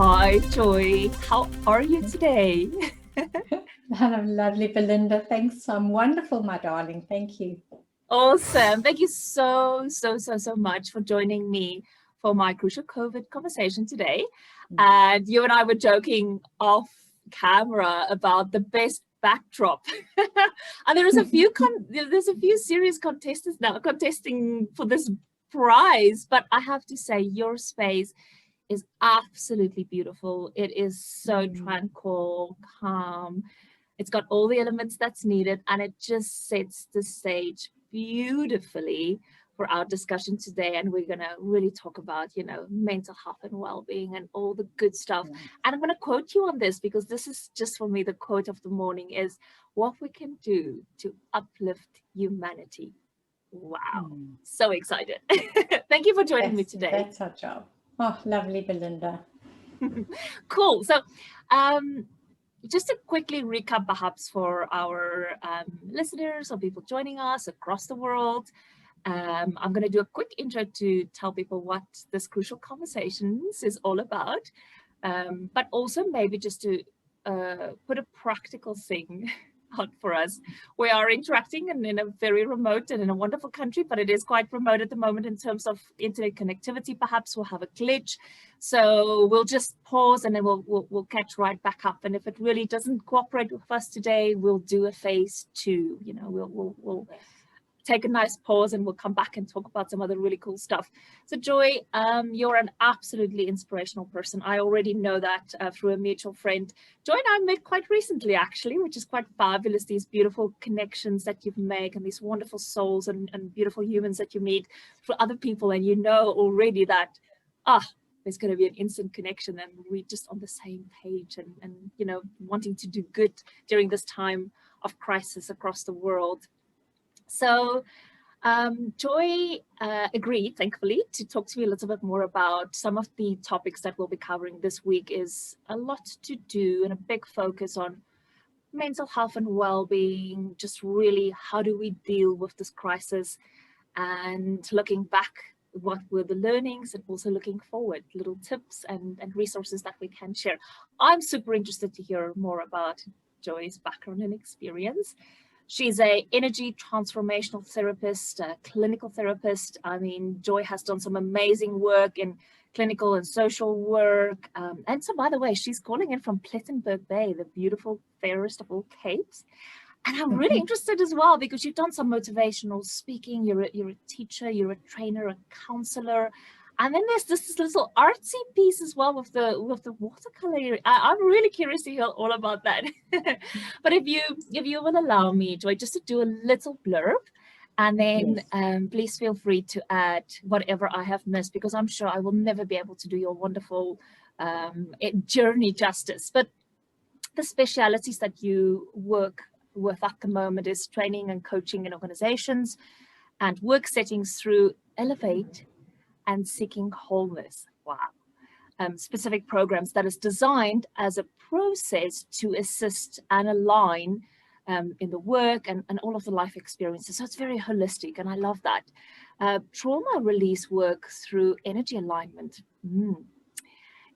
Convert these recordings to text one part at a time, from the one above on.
Hi, Joy. How are you today? Hello, lovely Belinda. Thanks. I'm wonderful, my darling. Thank you. Awesome. Thank you so much for joining me for my crucial COVID conversation today. And you and I were joking off camera about the best backdrop. And there's a few serious contestants now contesting for this prize, but I have to say your space is absolutely beautiful. It is so tranquil, calm. It's got all the elements that's needed, and it just sets the stage beautifully for our discussion today. And we're going to really talk about, mental health and well-being and all the good stuff. And I'm going to quote you on this because this is just for me the quote of the morning is what we can do to uplift humanity. Wow. So excited. Thank you for joining me today. That's our job. Oh, lovely Belinda. Cool. So just to quickly recap perhaps for our listeners or people joining us across the world, I'm going to do a quick intro to tell people what this Crucial Conversations is all about, but also maybe just to put a practical thing out for us. We are interacting in a very remote and in a wonderful country, but it is quite remote at the moment in terms of internet connectivity. Perhaps we'll have a glitch, so we'll just pause and then we'll catch right back up. And if it really doesn't cooperate with us today, we'll do a phase 2. We'll take a nice pause and we'll come back and talk about some other really cool stuff. So Joy, you're an absolutely inspirational person. I already know that through a mutual friend. Joy and I met quite recently, actually, which is quite fabulous. These beautiful connections that you've made and these wonderful souls and beautiful humans that you meet for other people. And you know already that, there's going to be an instant connection and we're just on the same page and wanting to do good during this time of crisis across the world. So Joy agreed, thankfully, to talk to me a little bit more about some of the topics that we'll be covering this week. Is a lot to do and a big focus on mental health and well-being, just really how do we deal with this crisis and looking back, what were the learnings and also looking forward, little tips and resources that we can share. I'm super interested to hear more about Joy's background and experience. She's an energy transformational therapist, a clinical therapist. I mean, Joy has done some amazing work in clinical and social work. And so, by the way, she's calling in from Plettenberg Bay, the beautiful, fairest of all capes. And I'm really interested as well because you've done some motivational speaking. You're a teacher, you're a trainer, a counselor. And then there's this little artsy piece as well with the watercolor. I'm really curious to hear all about that. But if you will allow me, Joy, just to do a little blurb, and then please feel free to add whatever I have missed, because I'm sure I will never be able to do your wonderful journey justice. But the specialities that you work with at the moment is training and coaching in organizations and work settings through Elevate and Seeking Wholeness. Wow. Specific programs that is designed as a process to assist and align in the work and all of the life experiences. So it's very holistic, and I love that. Trauma release work through energy alignment.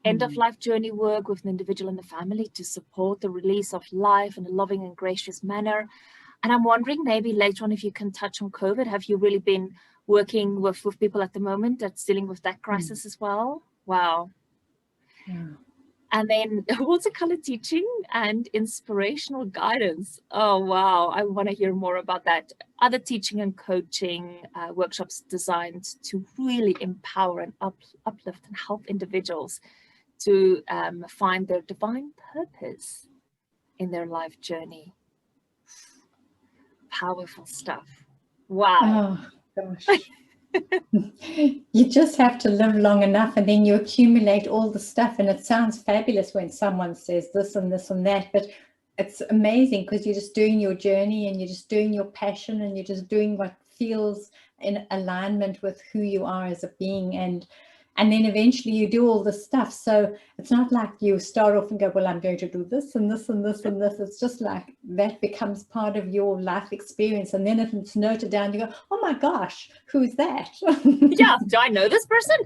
End of life journey work with an individual and the family to support the release of life in a loving and gracious manner. And I'm wondering maybe later on if you can touch on COVID. Have you really been working with people at the moment that's dealing with that crisis as well? Wow. And then watercolor teaching and inspirational guidance. Oh, wow. I want to hear more about that. Other teaching and coaching workshops designed to really empower and uplift and help individuals to find their divine purpose in their life journey. Powerful stuff. Wow. Oh, gosh. You just have to live long enough and then you accumulate all the stuff, and it sounds fabulous when someone says this and this and that, but it's amazing because you're just doing your journey and you're just doing your passion and you're just doing what feels in alignment with who you are as a being. And And then eventually you do all this stuff. So it's not like you start off and go, well, I'm going to do this and this and this and this. It's just like that becomes part of your life experience. And then if it's noted down, you go, oh my gosh, who's that? Yeah, do I know this person?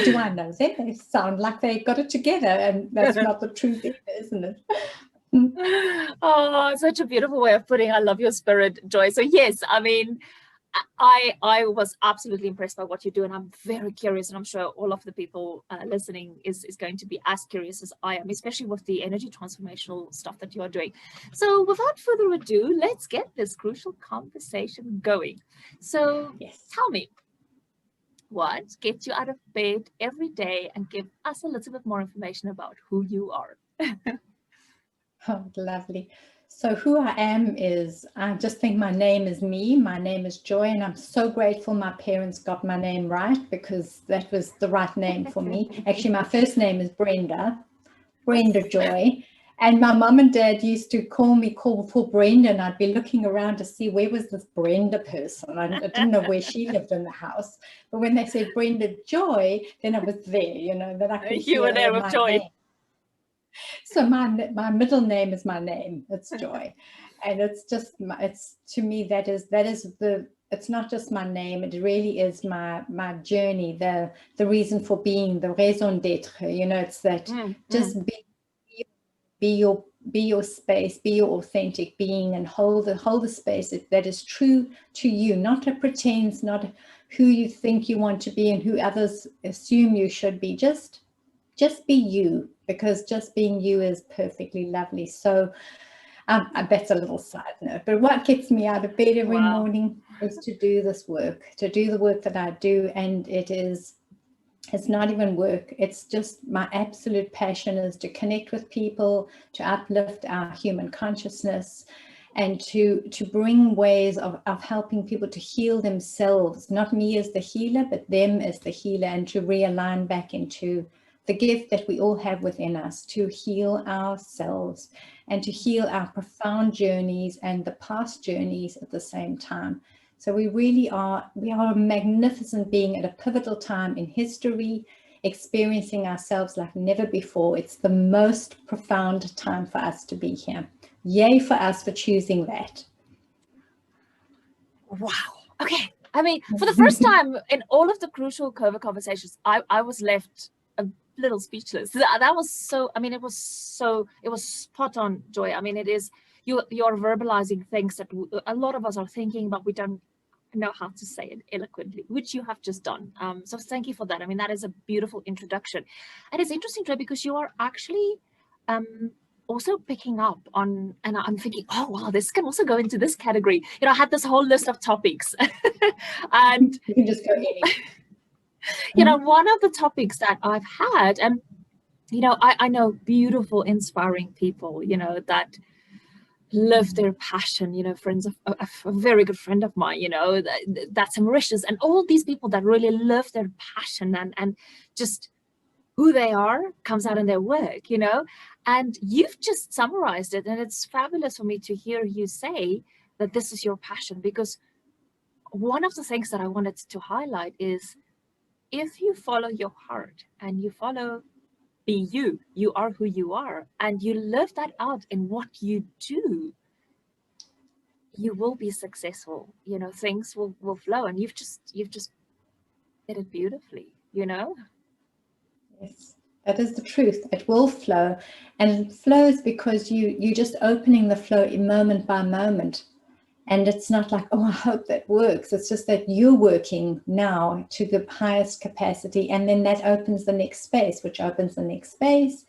Do I know them? They sound like they got it together. And that's not the truth either, isn't it? Oh, such a beautiful way of putting I love your spirit, Joy. So yes, I mean, I was absolutely impressed by what you do, and I'm very curious, and I'm sure all of the people listening is going to be as curious as I am, especially with the energy transformational stuff that you are doing. So without further ado, let's get this crucial conversation going. So Yes. Tell me, what gets you out of bed every day, and give us a little bit more information about who you are. Oh, lovely. So who I am is, I just think my name is me. My name is Joy, and I'm so grateful my parents got my name right, because that was the right name for me. Actually, my first name is Brenda Joy. And my mum and dad used to call for Brenda, and I'd be looking around to see where was this Brenda person. I didn't know where she lived in the house. But when they said Brenda Joy, then I was there, you know, that I could You were there with my Joy. name. So my middle name is my name. It's Joy, and it's just it's to me that is the, it's not just my name. It really is my journey, the reason for being, the raison d'être. You know, it's that just be your space, be your authentic being, and hold the space that is true to you, not a pretense, not who you think you want to be and who others assume you should be. Just be you, because just being you is perfectly lovely. So that's a little side note, but what gets me out of bed every morning is to do this work, to do the work that I do. And it's not even work, it's just my absolute passion is to connect with people, to uplift our human consciousness, and to bring ways of helping people to heal themselves, not me as the healer, but them as the healer, and to realign back into the gift that we all have within us, to heal ourselves and to heal our profound journeys and the past journeys at the same time. So we are a magnificent being at a pivotal time in history, experiencing ourselves like never before. It's the most profound time for us to be here. Yay for us for choosing that. Wow. Okay. I mean, for the first time in all of the crucial COVID conversations, I was left a little speechless. That was so, I mean, it was spot on, Joy. I mean, it is, you're verbalizing things that a lot of us are thinking, but we don't know how to say it eloquently, which you have just done. So thank you for that. I mean, that is a beautiful introduction. And it's interesting, Joy, because you are actually also picking up on, and I'm thinking, oh, wow, this can also go into this category. You know, I had this whole list of topics and you can just go anywhere. You know, one of the topics that I've had, and, you know, I know beautiful, inspiring people, you know, that live their passion, you know, friends of a very good friend of mine, you know, that's in Mauritius, and all these people that really live their passion and just who they are comes out in their work, you know, and you've just summarized it. And it's fabulous for me to hear you say that this is your passion, because one of the things that I wanted to highlight is, if you follow your heart and you follow be you, you are who you are, and you live that out in what you do, you will be successful. You know, things will flow, and you've just did it beautifully, you know? Yes, that is the truth. It will flow, and it flows because you're just opening the flow moment by moment. And it's not like, oh, I hope that works. It's just that you're working now to the highest capacity. And then that opens the next space, which opens the next space.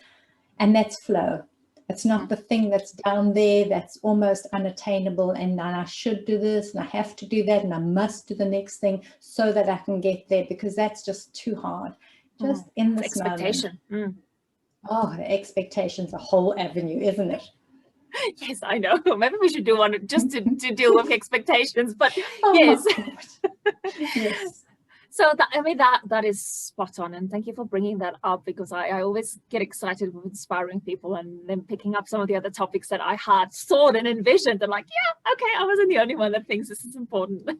And that's flow. It's not the thing that's down there that's almost unattainable. And I should do this and I have to do that and I must do the next thing so that I can get there, because that's just too hard. Just in this expectation. moment. Oh, the expectation's a whole avenue, isn't it? Yes, I know. Maybe we should do one just to deal with expectations, but yes. Yes. So that, I mean, that is spot on, and thank you for bringing that up, because I always get excited with inspiring people and then picking up some of the other topics that I had thought and envisioned, and like, yeah, okay, I wasn't the only one that thinks this is important.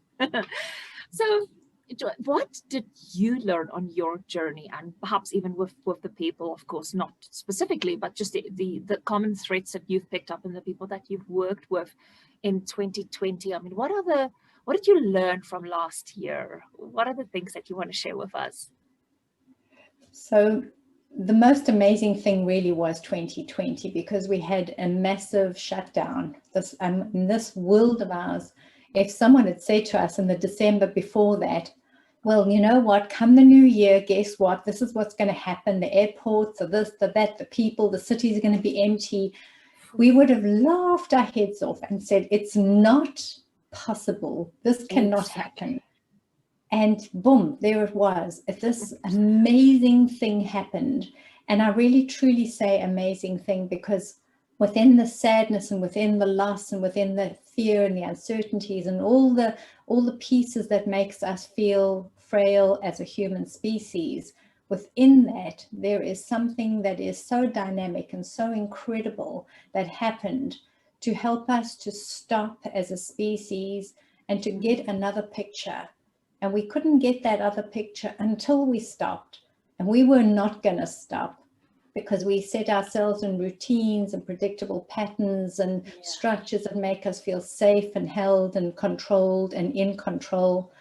So what did you learn on your journey, and perhaps even with the people, of course, not specifically, but just the common threads that you've picked up and the people that you've worked with in 2020? I mean, what did you learn from last year? What are the things that you want to share with us? So the most amazing thing really was 2020, because we had a massive shutdown. In this world of ours, if someone had said to us in the December before that, well, you know what, come the new year, guess what? This is what's going to happen. The airports, the this, the that, the people, the cities are going to be empty. We would have laughed our heads off and said, it's not possible. This cannot happen. And boom, there it was. This amazing thing happened. And I really, truly say amazing thing, because within the sadness and within the loss and within the fear and the uncertainties and all the pieces that makes us feel frail as a human species, within that, there is something that is so dynamic and so incredible that happened to help us to stop as a species and to get another picture. And we couldn't get that other picture until we stopped. And we were not going to stop, because we set ourselves in routines and predictable patterns and structures that make us feel safe and held and controlled and in control.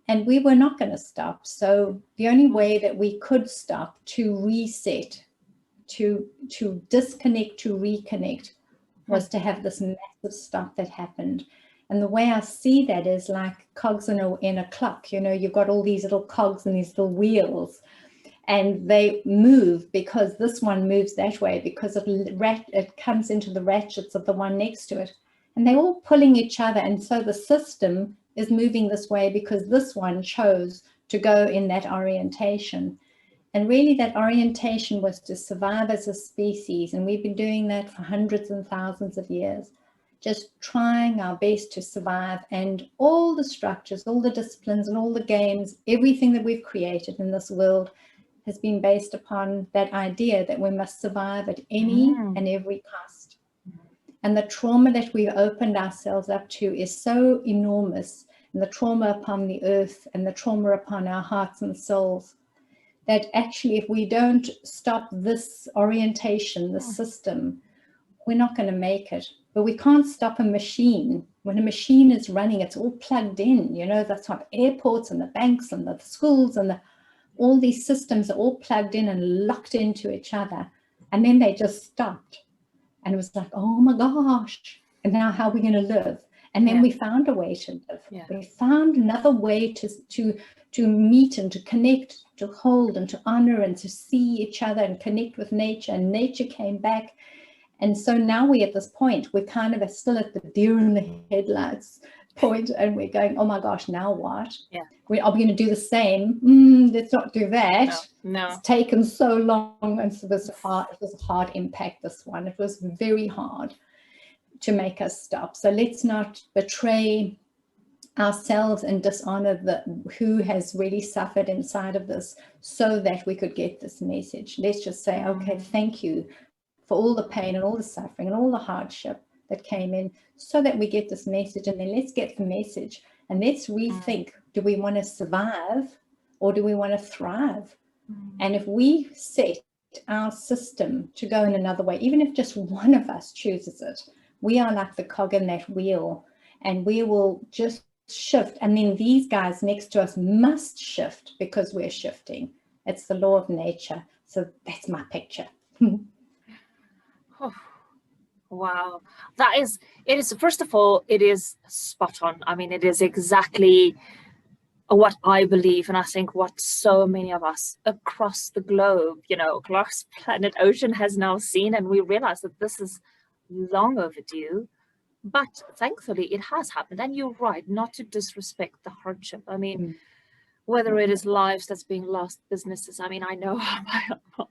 And we were not going to stop. So the only way that we could stop, to reset, to disconnect, to reconnect, was to have this massive stop that happened. And the way I see that is like cogs in a clock. You know, you've got all these little cogs and these little wheels, and they move because this one moves that way, because it comes into the ratchets of the one next to it, and they're all pulling each other. And so the system is moving this way because this one chose to go in that orientation. And really that orientation was to survive as a species. And we've been doing that for hundreds and thousands of years, just trying our best to survive. And all the structures, all the disciplines and all the games, everything that we've created in this world has been based upon that idea that we must survive at any and every cost. And the trauma that we've opened ourselves up to is so enormous, and the trauma upon the earth and the trauma upon our hearts and souls, that actually if we don't stop this orientation, the system, we're not going to make it. But we can't stop a machine. When a machine is running, it's all plugged in. You know, that's why airports and the banks and the schools and all these systems are all plugged in and locked into each other. And then they just stopped. And it was like, oh my gosh. And now how are we going to live? And then we found a way to live. We found another way to meet and to connect, to hold and to honor and to see each other and connect with nature. And nature came back. And so now we're at this point, we're kind of still at the deer in the headlights point, and we're going, oh my gosh, now what? Are we going to do the same? Let's not do that. No. It's taken so long, and so it was a hard impact, this one. It was very hard to make us stop. So let's not betray ourselves and dishonor who has really suffered inside of this, so that we could get this message. Let's just say, okay, thank you for all the pain and all the suffering and all the hardship that came in, so that we get this message. And then let's get the message and let's rethink, do we want to survive or do we want to thrive? And if we set our system to go in another way, even if just one of us chooses it, we are like the cog in that wheel, and we will just shift. And then these guys next to us must shift because we're shifting. It's the law of nature. So that's my picture. Oh, wow. It is, first of all, it is spot on. I mean, it is exactly what I believe, and I think what so many of us across the globe, you know, across planet Ocean has now seen, and we realize that this is long overdue, but thankfully it has happened. And you're right, not to disrespect the hardship. I mean, whether it is lives that's being lost, businesses. I mean, I know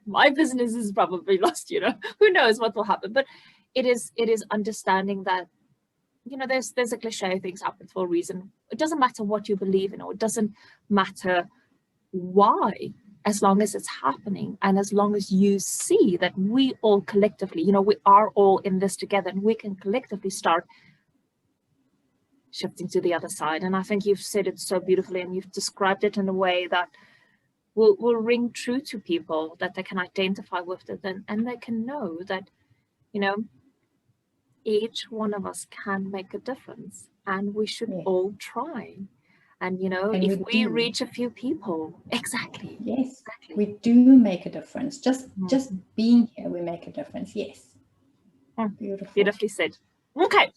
my business is probably lost, you know, who knows what will happen, but it is understanding that, you know, there's a cliche, things happen for a reason. It doesn't matter what you believe in, or it doesn't matter why, as long as it's happening. And as long as you see that we all collectively, you know, we are all in this together, and we can collectively start shifting to the other side. And I think you've said it so beautifully, and you've described it in a way that will ring true to people, that they can identify with it, and they can know that, you know, each one of us can make a difference, and we should all try. And, you know, and if we reach a few people, exactly. Yes, we do make a difference. Just being here, we make a difference. Yes. Beautiful. Beautifully said. Okay.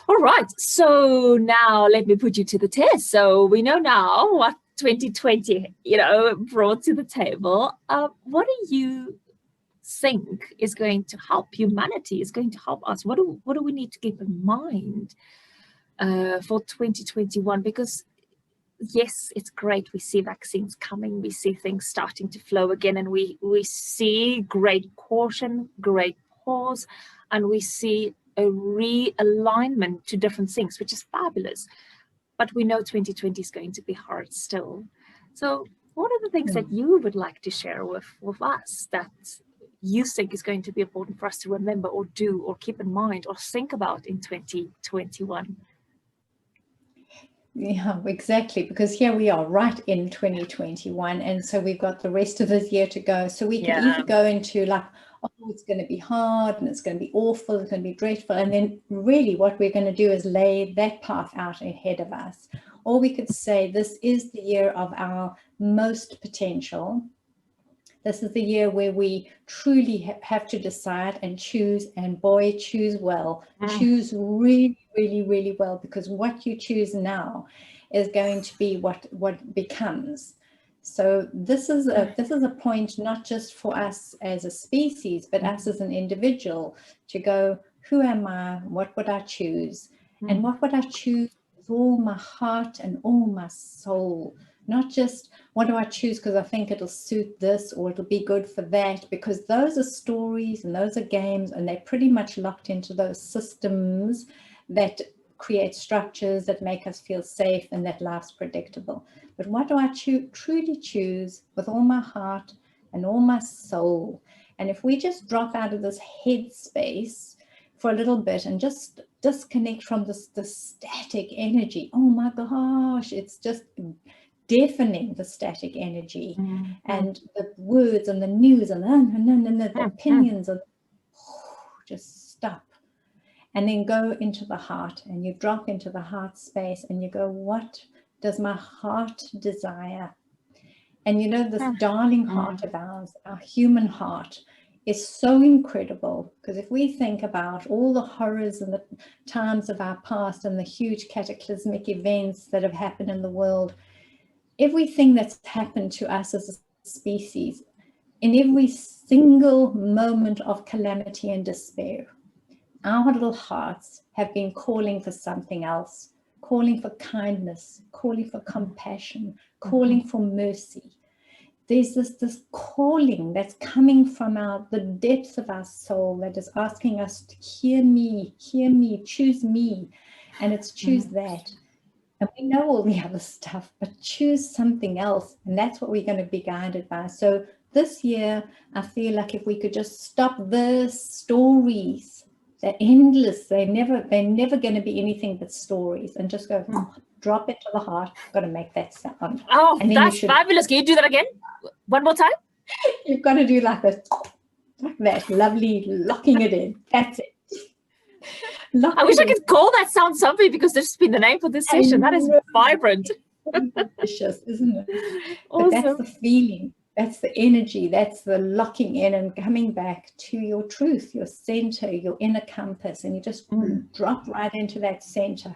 All right. So now let me put you to the test. So we know now what 2020, you know, brought to the table. What do you think is going to help humanity, is going to help us? What do we need to keep in mind for 2021? Because yes, it's great. We see vaccines coming. We see things starting to flow again. And we see great caution, great pause, and we see a realignment to different things, which is fabulous. But we know 2020 is going to be hard still. So what are the things that you would like to share with us that you think is going to be important for us to remember or do or keep in mind or think about in 2021? Yeah, exactly, because here we are right in 2021, and so we've got the rest of this year to go. So we can either go into like, oh, it's going to be hard and it's going to be awful, it's going to be dreadful, and then really what we're going to do is lay that path out ahead of us. Or we could say this is the year of our most potential. This is the year where we truly have to decide and choose, and boy, choose well. Choose really, really, really well, because what you choose now is going to be what becomes. So this is a point not just for us as a species, but us as an individual to go, who am I? What would I choose? And what would I choose with all my heart and all my soul? Not just what do I choose because I think it'll suit this or it'll be good for that, because those are stories and those are games, and they're pretty much locked into those systems that create structures that make us feel safe and that life's predictable. But what do I truly choose with all my heart and all my soul? And if we just drop out of this head space for a little bit and just disconnect from this static energy, oh my gosh, it's just deafening, the static energy and the words and the news and the opinions, and just stop and then go into the heart, and you drop into the heart space and you go, what does my heart desire? And you know, this darling heart of ours, our human heart, is so incredible, because if we think about all the horrors and the times of our past and the huge cataclysmic events that have happened in the world, everything that's happened to us as a species, in every single moment of calamity and despair, our little hearts have been calling for something else, calling for kindness, calling for compassion, calling for mercy. There's this calling that's coming from the depths of our soul that is asking us to hear me, choose me, and it's choose that. And we know all the other stuff, but choose something else. And that's what we're going to be guided by. So this year, I feel like if we could just stop the stories, they're endless. They're never going to be anything but stories, and just go, drop it to the heart. Got to make that sound. Oh, and that's fabulous. Can you do that again? One more time? You've got to do like that, lovely locking it in. That's it. I wish I could call that sound something, because this has been the name for this session. That is vibrant. Delicious, isn't it? Awesome. But that's the feeling, that's the energy, that's the locking in and coming back to your truth, your center, your inner compass, and you just drop right into that center.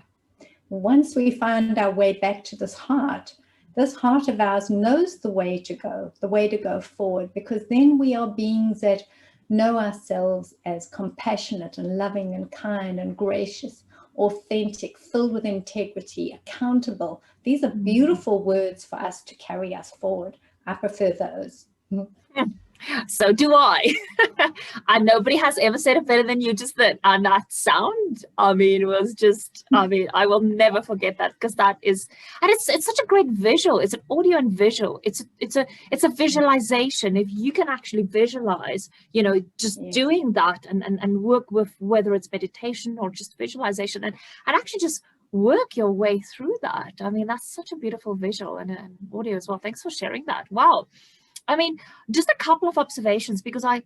Once we find our way back to this heart of ours knows the way to go forward, because then we are beings that know ourselves as compassionate and loving and kind and gracious, authentic, filled with integrity, accountable. These are beautiful words for us to carry us forward. I prefer those. So do I. And nobody has ever said it better than you. Just that sound, I will never forget that, because that is, and it's such a great visual. It's an audio and visual. It's a visualization. If you can actually visualize, just doing that and work with, whether it's meditation or just visualization, and actually just work your way through that. I mean, that's such a beautiful visual and audio as well. Thanks for sharing that. Wow. I mean, just a couple of observations, because I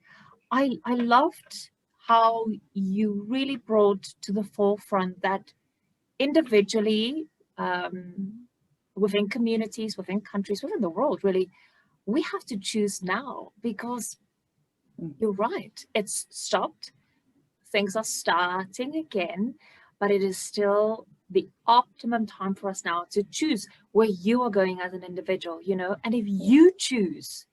loved how you really brought to the forefront that individually, within communities, within countries, within the world, really, we have to choose now, because you're right, it's stopped. Things are starting again, but it is still the optimum time for us now to choose where you are going as an individual, you know. And if you choose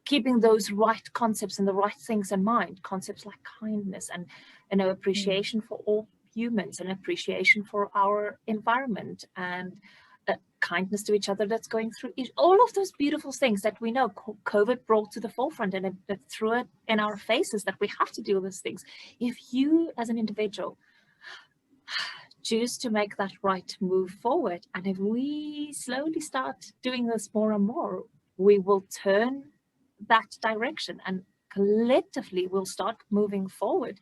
keeping those right concepts and the right things in mind, concepts like kindness and, you know, appreciation for all humans and appreciation for our environment and kindness to each other that's going through it, all of those beautiful things that we know COVID brought to the forefront, and it threw it in our faces that we have to do those things. If you as an individual choose to make that right move forward, and if we slowly start doing this more and more, we will turn that direction, and collectively we'll start moving forward,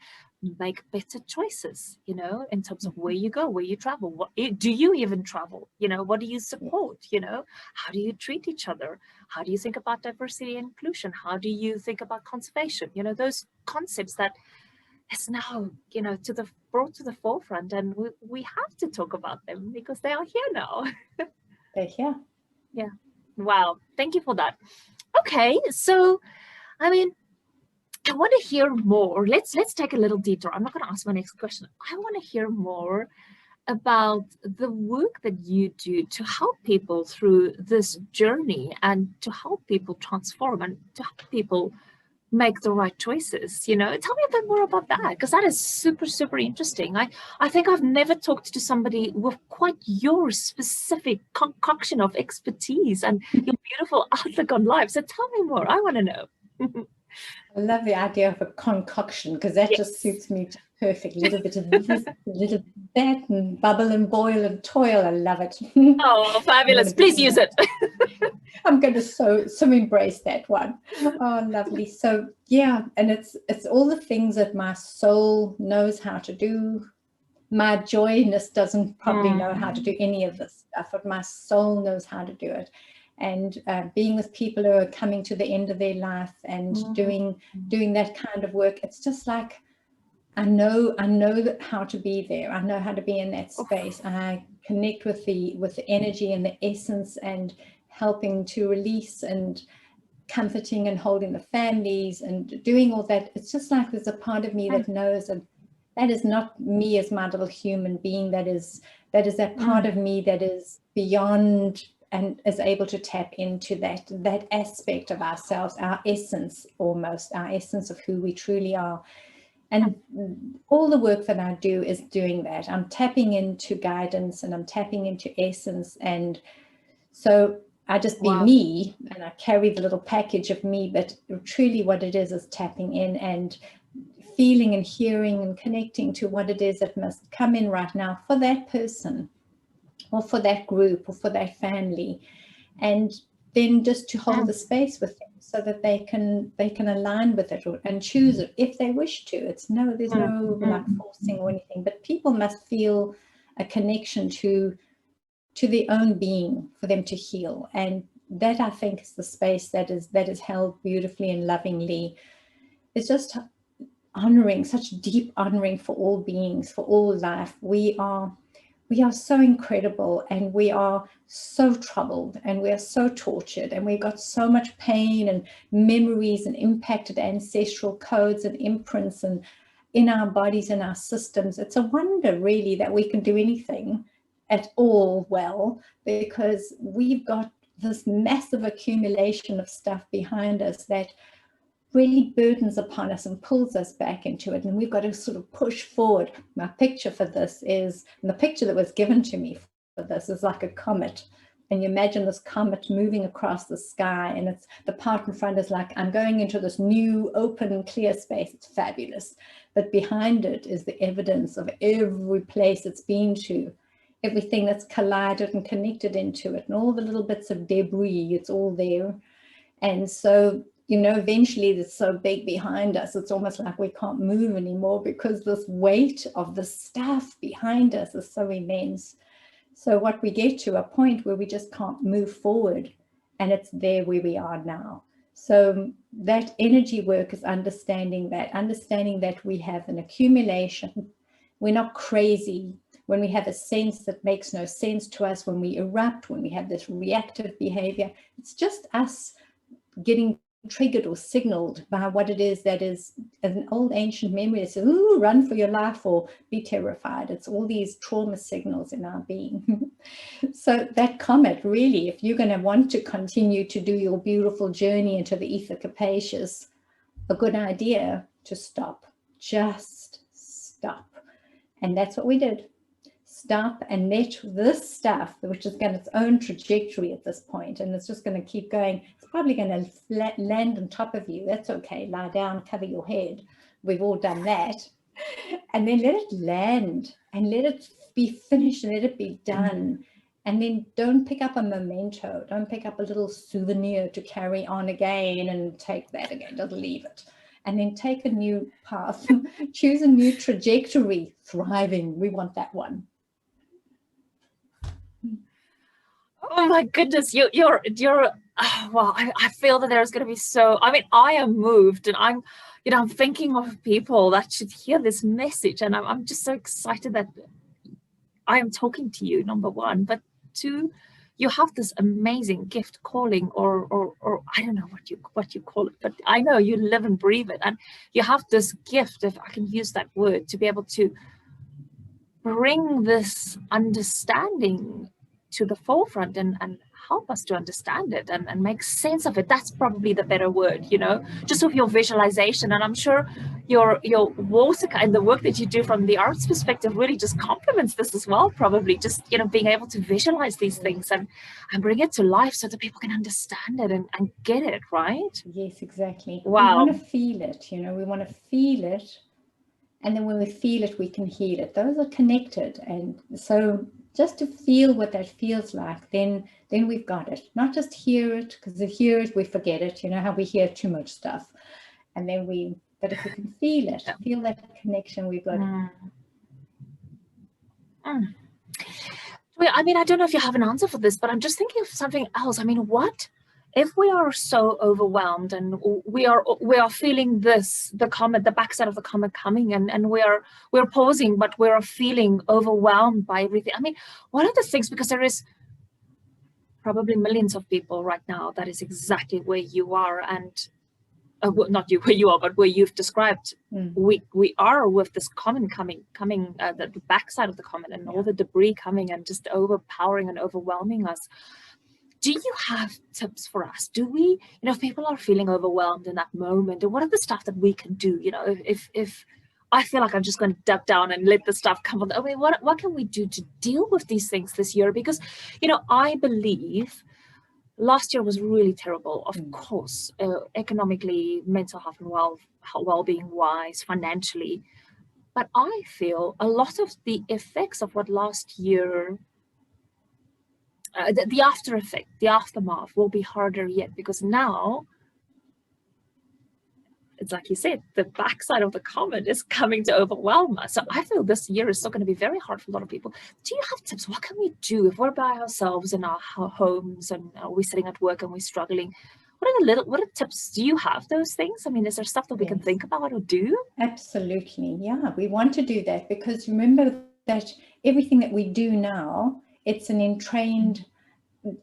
make better choices, you know, in terms of where you go, where you travel, what do you even travel, you know, what do you support, you know, how do you treat each other, how do you think about diversity and inclusion, how do you think about conservation, you know, those concepts that is now, you know, brought to the forefront, and we have to talk about them because they are here now. They're here. Yeah. Wow. Thank you for that. Okay, so I mean, I want to hear more. Let's take a little detour. I'm not going to ask my next question. I want to hear more about the work that you do to help people through this journey, and to help people transform, and to help people make the right choices. You know, tell me a bit more about that, because that is super, super interesting. I think I've never talked to somebody with quite your specific concoction of expertise and your beautiful outlook on life. So tell me more. I want to know. I love the idea of a concoction, because that just suits me perfect. A little bit of this, a little bit of that, and bubble and boil and toil. I love it. Oh, fabulous. Please use it. I'm going to so embrace that one. Oh, lovely. So yeah, and it's all the things that my soul knows how to do. My joyness doesn't probably know how to do any of this stuff, but my soul knows how to do it. And being with people who are coming to the end of their life and doing that kind of work, it's just like, I know how to be there. I know how to be in that space. I connect with the energy and the essence, and helping to release and comforting and holding the families and doing all that. It's just like there's a part of me that knows that that is not me as my little human being. That is that part of me that is beyond and is able to tap into that aspect of ourselves, our essence, almost our essence of who we truly are. And all the work that I do is doing that. I'm tapping into guidance, and I'm tapping into essence. And so I just be me, and I carry the little package of me, but truly what it is tapping in and feeling and hearing and connecting to what it is that must come in right now for that person, or for that group, or for that family. And then just to hold the space with them so that they can align with it and choose it if they wish to. There's no like forcing or anything, but people must feel a connection to their own being for them to heal. And that, I think, is the space that is held beautifully and lovingly. It's just honoring, such deep honoring for all beings, for all life. We are so incredible, and we are so troubled, and we are so tortured, and we've got so much pain and memories and impacted ancestral codes and imprints and in our bodies and our systems. It's a wonder really that we can do anything at all well, because we've got this massive accumulation of stuff behind us that really burdens upon us and pulls us back into it, and we've got to sort of push forward. My picture for this is, and the picture that was given to me for this is like a comet, and you imagine this comet moving across the sky, and it's the part in front is like, I'm going into this new open clear space. It's fabulous, but behind it is the evidence of every place it's been to, everything that's collided and connected into it, and all the little bits of debris. It's all there. And so you know, eventually it's so big behind us, it's almost like we can't move anymore because this weight of the stuff behind us is so immense. So what we get to a point where we just can't move forward, and it's there where we are now. So that energy work is understanding that we have an accumulation. We're not crazy. When we have a sense that makes no sense to us, when we erupt, when we have this reactive behavior, it's just us getting triggered or signaled by what it is that is an old ancient memory that says, ooh, run for your life or be terrified. It's all these trauma signals in our being. So that comet, really, if you're going to want to continue to do your beautiful journey into the ether capacious, a good idea to stop, just stop. And that's what we did. Stop and let this stuff, which has got its own trajectory at this point, and it's just going to keep going. It's probably going to land on top of you. That's okay. Lie down, cover your head. We've all done that. And then let it land and let it be finished and let it be done. And then don't pick up a memento. Don't pick up a little souvenir to carry on again and take that again. Just leave it. And then take a new path. Choose a new trajectory. Thriving. We want that one. Oh my goodness, you're well, I feel that there's going to be so, I mean, I am moved, and I'm thinking of people that should hear this message, and I'm just so excited that I am talking to you, number one, but two, you have this amazing gift, calling, or I don't know what you call it, but I know you live and breathe it, and you have this gift, if I can use that word, to be able to bring this understanding to the forefront and help us to understand it and make sense of it. That's probably the better word, just with your visualization. And I'm sure your water and the work that you do from the arts perspective really just complements this as well, probably just, being able to visualize these things and bring it to life so that people can understand it and get it, right? Yes, exactly. Wow. We want to feel it, we want to feel it. And then when we feel it, we can heal it. Those are connected. And so just to feel what that feels like, then we've got it. Not just hear it, because if hear it, we forget it. You know how we hear too much stuff. And then but if we can feel it, feel that connection, we've got it. Well, I mean, I don't know if you have an answer for this, but I'm just thinking of something else. I mean, what if we are so overwhelmed and we are feeling the comet, the backside of the comet coming, and we're pausing, but we're feeling overwhelmed by everything? I mean, one of the things, because there is probably millions of people right now that is exactly where you are, and not you where you are, but where you've described. We are with this comet coming, the backside of the comet, and all the debris coming and just overpowering and overwhelming us. Do you have tips for us? Do we, if people are feeling overwhelmed in that moment, and what are the stuff that we can do? If I feel like I'm just going to duck down and let the stuff come on. I mean, what can we do to deal with these things this year? Because, I believe last year was really terrible, of course, economically, mental health and well-being wise, financially. But I feel a lot of the effects of what last year, the after effect, the aftermath will be harder yet, because now, it's like you said, the backside of the comet is coming to overwhelm us. So I feel this year is still going to be very hard for a lot of people. Do you have tips? What can we do if we're by ourselves in our homes and we're sitting at work and we're struggling? What are tips? Do you have those things? I mean, is there stuff that we can think about or do? Absolutely. Yeah, we want to do that, because remember that everything that we do now, it's an entrained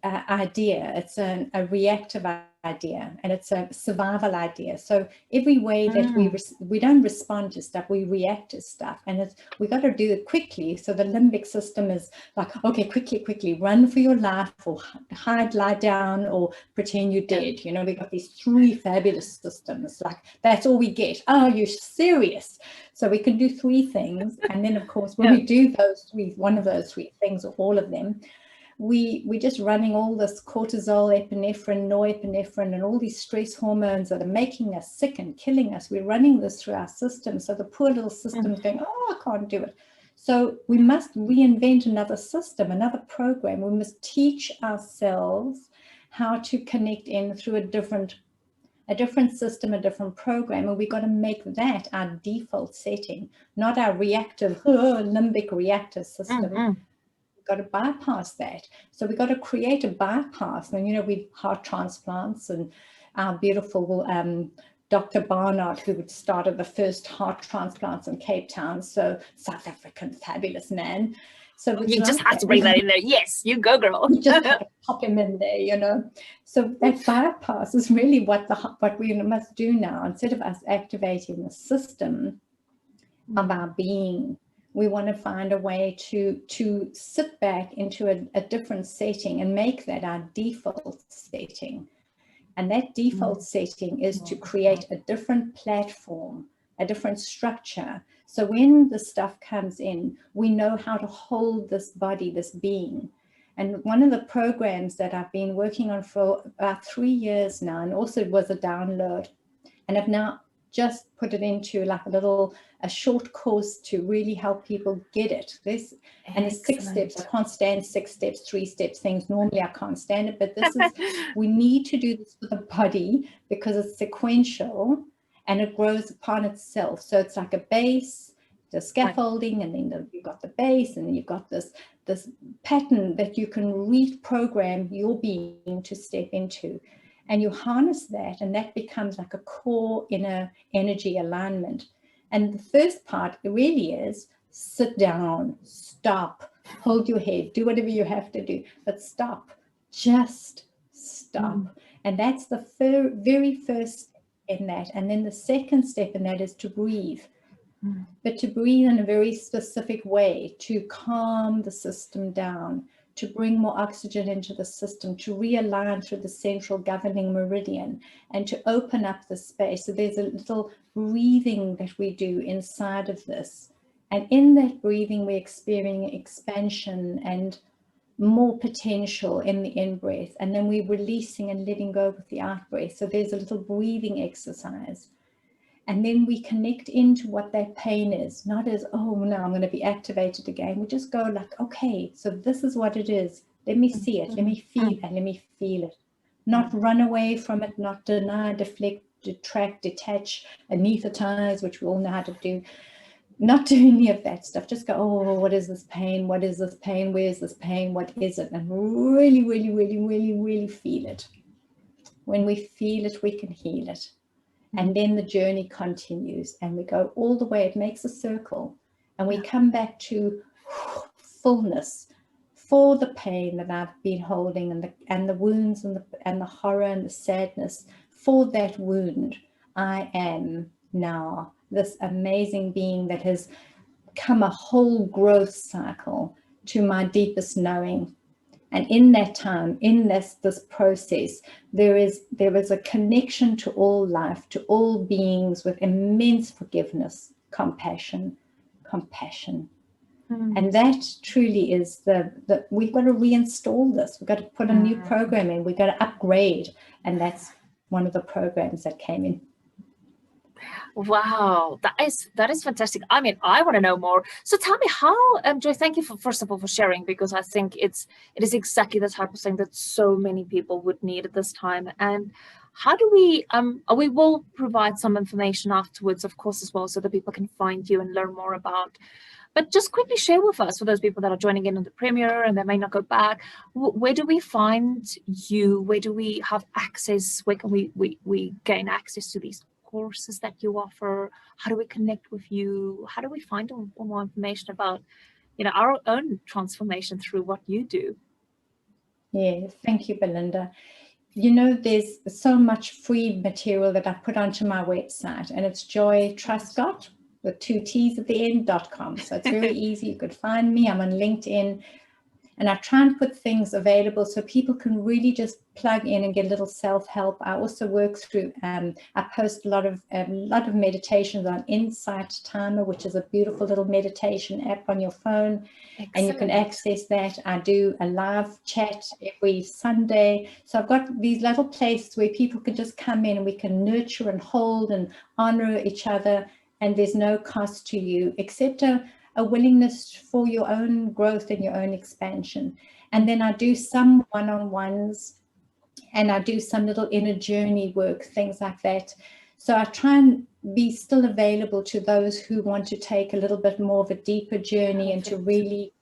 idea. It's a reactive idea, and it's a survival idea. So every way that we don't respond to stuff, we react to stuff, and we got to do it quickly. So the limbic system is like, okay, quickly run for your life, or hide, lie down, or pretend you're dead. We got these three fabulous systems. Like, that's all we get. Oh, you're serious? So we can do three things, and then of course when we do one of those three things, or all of them, we're just running all this cortisol, epinephrine, norepinephrine, and all these stress hormones that are making us sick and killing us. We're running this through our system. So the poor little system's going, oh, I can't do it. So we must reinvent another system, another program. We must teach ourselves how to connect in through a different a different system, a different program, and we've got to make that our default setting, not our reactive, limbic reactive system. We've got to bypass that. So we've got to create a bypass. And, you know, we heart transplants, and our beautiful Dr. Barnard, who started the first heart transplants in Cape Town, so South African, fabulous man. So you just have to bring that in there. Yes, you go, girl. You just have to pop him in there, you know. So that bypass is really what we must do now. Instead of us activating the system of our being, we want to find a way to sit back into a different setting and make that our default setting. And that default setting is to create a different platform, a different structure. So when the stuff comes in, we know how to hold this body, this being. And one of the programs that I've been working on for about 3 years now, and also was a download, and I've now just put it into like a short course to really help people get it. And it's 6 steps. I can't stand 6 steps, 3 steps things. Normally I can't stand it, but this is, we need to do this for the body because it's sequential and it grows upon itself. So it's like a base, the scaffolding, and then you've got the base, and then you've got this pattern that you can reprogram your being to step into. And you harness that, and that becomes like a core inner energy alignment. And the first part really is sit down, stop, hold your head, do whatever you have to do, but stop, just stop. And that's the very first step in that. And then the second step in that is to breathe. But to breathe in a very specific way, to calm the system down, to bring more oxygen into the system, to realign through the central governing meridian, and to open up the space. So there's a little breathing that we do inside of this. And in that breathing, we're experiencing expansion and more potential in the in-breath. And then we're releasing and letting go with the out-breath. So there's a little breathing exercise. And then we connect into what that pain is, not as, oh, no, I'm going to be activated again. We just go like, okay, so this is what it is. Let me see it. Let me feel it. Let me feel it. Not run away from it, not deny, deflect, detract, detach, anesthetize, which we all know how to do. Not do any of that stuff. Just go, oh, what is this pain? What is this pain? Where is this pain? What is it? And really, really, really, really, really feel it. When we feel it, we can heal it. And then the journey continues, and we go all the way. It makes a circle, and we come back to fullness for the pain that I've been holding, and the wounds and the horror and the sadness. For that wound, I am now this amazing being that has come a whole growth cycle to my deepest knowing. And in that time, in this process, there is a connection to all life, to all beings, with immense forgiveness, compassion. And that truly is we've got to reinstall this. We've got to put a new program in. We've got to upgrade. And that's one of the programs that came in. Wow, that is fantastic. I mean, I want to know more. So tell me how, Joy, thank you first of all for sharing, because I think it is exactly the type of thing that so many people would need at this time. And how do we will provide some information afterwards, of course, as well, so that people can find you and learn more about. But just quickly share with us, for those people that are joining in on the premiere and they may not go back, where do we find you? Where do we have access? Where can we gain access to these courses that you offer? How do we connect with you? How do we find more information about, our own transformation through what you do? Yeah, thank you, Belinda. There's so much free material that I put onto my website, and it's Joy Truscott with 2 T's at the end.com. So it's very easy. You could find me. I'm on LinkedIn. And I try and put things available so people can really just plug in and get a little self-help. I also work through, I post a lot of meditations on Insight Timer, which is a beautiful little meditation app on your phone. Excellent. And you can access that. I do a live chat every Sunday. So I've got these little places where people can just come in and we can nurture and hold and honor each other. And there's no cost to you except a willingness for your own growth and your own expansion. And then I do some one-on-ones and I do some little inner journey work, things like that. So I try and be still available to those who want to take a little bit more of a deeper journey and to really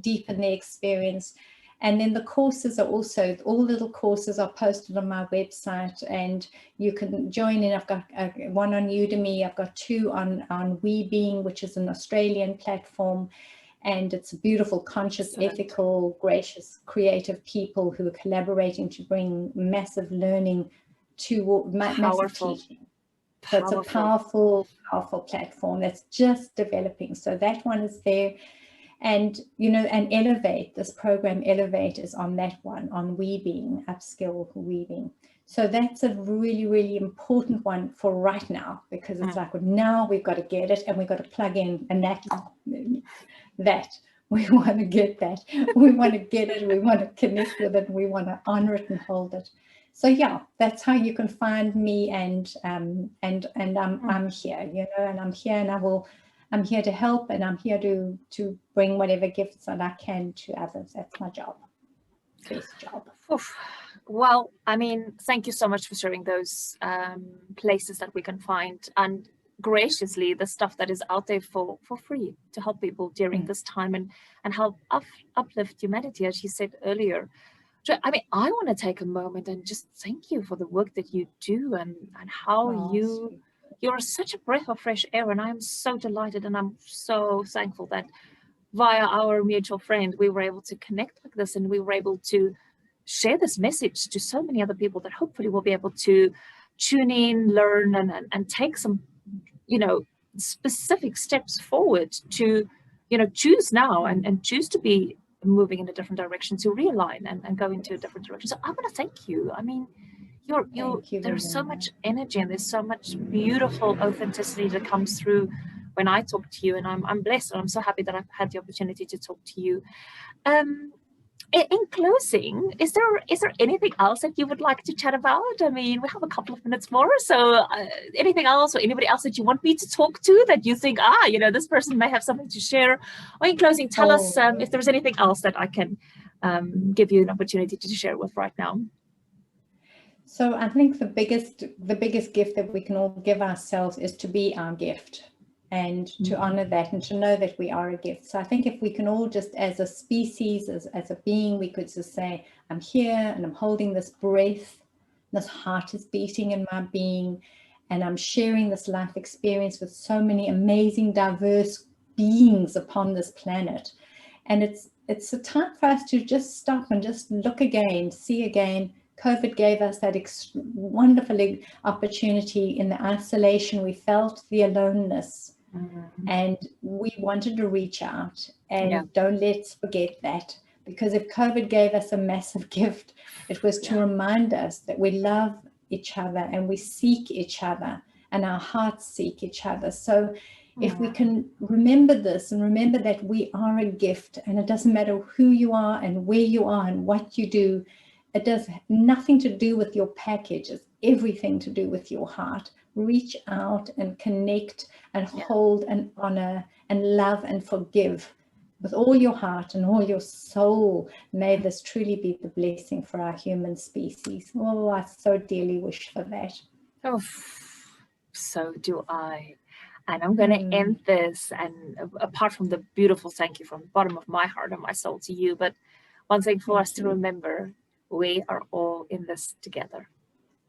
deepen their experience. And then the courses are also, all little courses are posted on my website, and you can join in. I've got one on Udemy, I've got 2 on wellbeing, which is an Australian platform, and it's beautiful, conscious, ethical, gracious, creative people who are collaborating to bring massive learning to massive teaching. So it's a powerful platform that's just developing. So that one is there. And, you know, and Elevate, this program Elevate is on that one, on weaving, upskill weaving. So that's a really, really important one for right now, because it's like, well, now we've got to get it and we've got to plug in, and that we want to get that. We want to get it, we want to connect with it, we want to honor it and hold it. So yeah, that's how you can find me, and I'm here, you know, and I'm here, and I'm here to help, and I'm here to bring whatever gifts that I can to others. That's my job. Best job. Oof. Well, I mean, thank you so much for sharing those places that we can find, and graciously the stuff that is out there for free to help people during this time and help uplift humanity, as you said earlier. I mean, I want to take a moment and just thank you for the work that you do, and how you're such a breath of fresh air, and I'm so delighted, and I'm so thankful that via our mutual friend we were able to connect like this, and we were able to share this message to so many other people that hopefully will be able to tune in, learn, and take some, you know, specific steps forward to, you know, choose now and choose to be moving in a different direction, to realign and go into a different direction. So I want to thank you. I mean, there's so much energy, and there's so much beautiful authenticity that comes through when I talk to you, and I'm blessed, and I'm so happy that I've had the opportunity to talk to you. In closing, is there anything else that you would like to chat about? I mean, we have a couple of minutes more, so anything else, or anybody else that you want me to talk to that you think, you know, this person may have something to share? Or in closing, tell us if there's anything else that I can give you an opportunity to share with right now. So I think the biggest gift that we can all give ourselves is to be our gift, and to honor that, and to know that we are a gift. So I think if we can all just, as a species, as a being, we could just say, I'm here and I'm holding this breath, this heart is beating in my being, and I'm sharing this life experience with so many amazing, diverse beings upon this planet. And it's a time for us to just stop and just look again, see again. COVID gave us that wonderful opportunity. In the isolation, we felt the aloneness. And we wanted to reach out, and don't let's forget that, because if COVID gave us a massive gift, it was to remind us that we love each other, and we seek each other, and our hearts seek each other. So if we can remember this, and remember that we are a gift, and it doesn't matter who you are and where you are and what you do, it does nothing to do with your package, it's everything to do with your heart. Reach out and connect and hold and honor and love and forgive with all your heart and all your soul. May this truly be the blessing for our human species. Oh, I so dearly wish for that. Oh, so do I. And I'm going to end this, and apart from the beautiful thank you from the bottom of my heart and my soul to you, but one thing for us to remember, we are all in this together.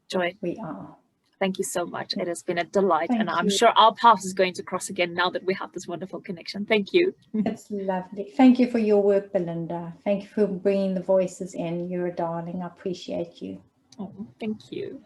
Joy. We are. Thank you so much. It has been a delight. And I'm sure our paths is going to cross again now that we have this wonderful connection. Thank you. It's lovely. Thank you for your work, Belinda. Thank you for bringing the voices in. You're a darling. I appreciate you. Oh, thank you.